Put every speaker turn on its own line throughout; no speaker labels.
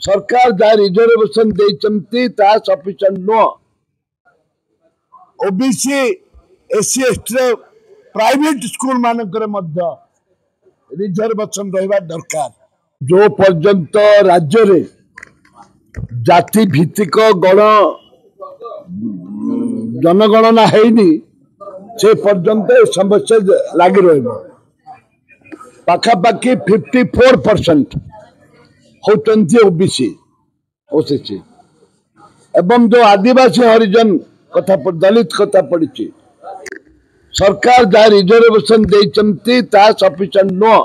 सरकार जहाँ रिजर्वेशन देइचंती ता सफिशिएंट नो OBC SC ST private school मानकर मध्य रिजर्वेशन रहिबा दरकार। जो पर्यंत राज्य रे जाति भित्तिक गण जनगणना हैनी से पर्यंत समस्या लगी रही। पाखापाखि 54% होती ओबीसी ओसीसी एवं जो आदिवासी हरिजन कथा दलित कथा पड़ी सरकार जहाँ रिजर्वेशन देइचंती ता सफिशिएंट नो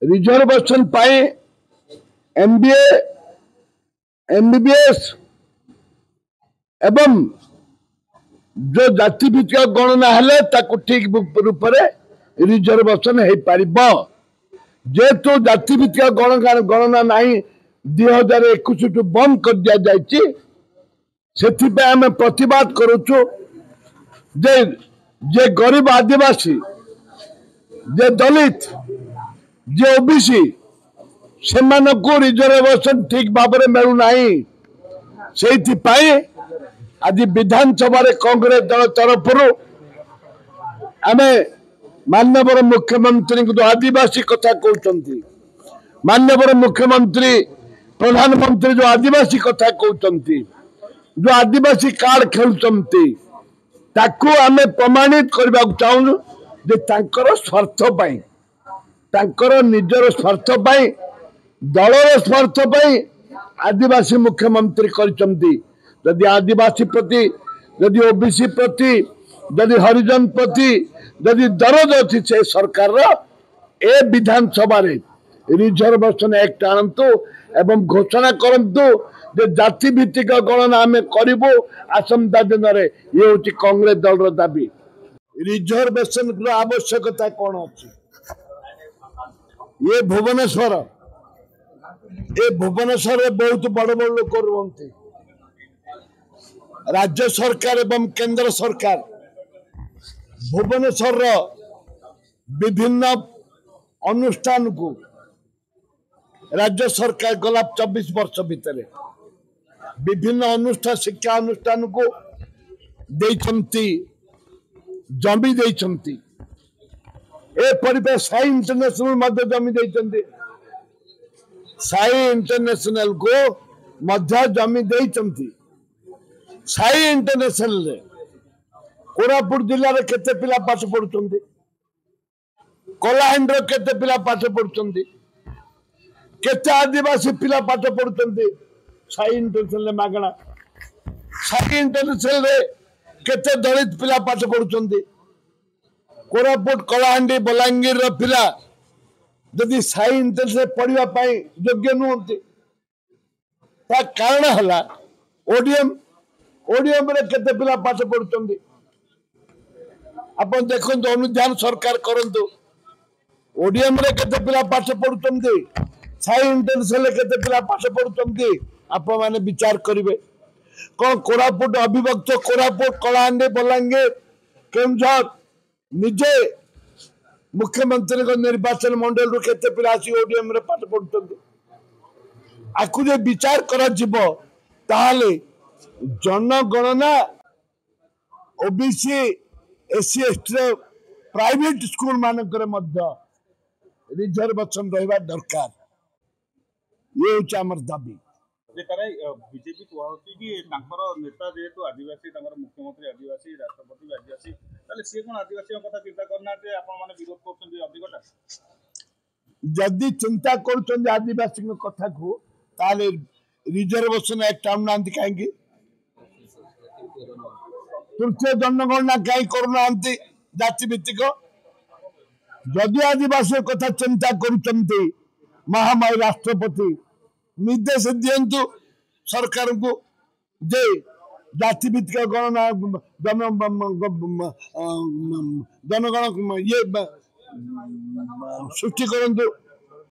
रिजर्वेशन पाए एमबीए एमबीबीएस एवं जो जाति भित्तिक गणना हेले ताकू ठीक रूप से रिजर्वेशन हो पार जेहेतु जाति भित्तिक गणना नहीं 2021 बंद कर दिया जाइए से आम प्रतिवाद करुचु जे गरीब आदिवासी जे दलित जे ओबीसी से रिजर्वेशन ठीक भाव में मिलूना से आज विधानसभा कांग्रेस दल तरफ आम माननीय मुख्यमंत्री जो आदिवासी कथा कहते माननीय मुख्यमंत्री प्रधानमंत्री जो आदिवासी कथा कहते जो आदिवासी कार्ड खेलुंट ताकू आम प्रमाणित करने चाहूँ जे तांकर स्वार्थ पाई तांकर निजर स्वार्थ पाई दलर स्वार्थ पाई आदिवासी मुख्यमंत्री करचंती। यदि आदिवासी प्रति यदि ओबीसी प्रति यदि हरिजन प्रति यदि दरद अच्छी से सरकार ए विधानसभा रिजर्वेशन एक्ट आणतु एवं घोषणा करंतु जे जाति भित्तिक गणना आम करूँ आसंता दिन में ये हूँ कांग्रेस दल दाबी। रिजर्वेशन आवश्यकता कौन अच्छी ये भुवनेश्वर बहुत बड़ बड़ लोक रुहती राज्य सरकार एवं केंद्र सरकार भुवनेश्वर विभिन्न अनुष्ठान को राज्य सरकार गला 24 वर्ष भितर विभिन्न अनुष्ठान शिक्षा अनुष्ठान को देइचंती जमी देइचंती ए परिवेश साई इंटरनेशनल मध्य जमी देइचंती साई इंटरनेशनल को मध्य जमी देइचंती। साई इंटरनेशनल कोरापुट जिले में केते पिला पाठ पढ़ुचंती कलाहांडी केते पिला पाठ पढ़ुचंती केते आदिवासी पिला पाठ पढ़ुचंती साई इंटरनेशनल मागणा साई इंटरनेशनल केते दलित पिला पाठ पढ़ुचंती कोरापुट कलाहांडी बलांगीर पिला जदि साई इंटरनेशनल पढ़ा योग्य नुहति ता कारण है ओडीएम रे केते पिला पाठ पढ़ुचंती अपन देखो अनुध्यान सरकार करंतु ओडीएम रे केते पिला पाठ पढ़ुचंती साई इंटरनेशनल केते पिला पाठ पढ़ुचंती आप माने विचार करिवे। कौन कोरापुट अविभक्त कोरापुट कलाहांडी बलांगीर केउझर निजे मुख्यमंत्री निर्वाचन मंडल केते पिला आसी ओडीएम रे पाठ पढ़ुचंती आकु जे विचार करा जिवो ताले जनगणना OBC SC ST private school मानकर मध्य रिजर्वेशन रहिबा दरकार ये होची हमर दाबी।
बीजेपी कहती कि नेता जेहेतु आदिवासी मुख्यमंत्री आदिवासी राष्ट्रपति आदिवासी सी कौन आदिवासी कथा चिंता करना विरोध कर
जदि चिंता कर आदिवासी कथा को ताले रिजर्वेशन एक्ट आना कहीं तृतीय जनगणना कहीं करूना जाति भित्तिक जदि आदिवासी कथा चिंता कर महामारी राष्ट्रपति निर्देश दिंतु सरकार को जे जाति भित्तिक गणना जनगण ये सृष्टि करंतु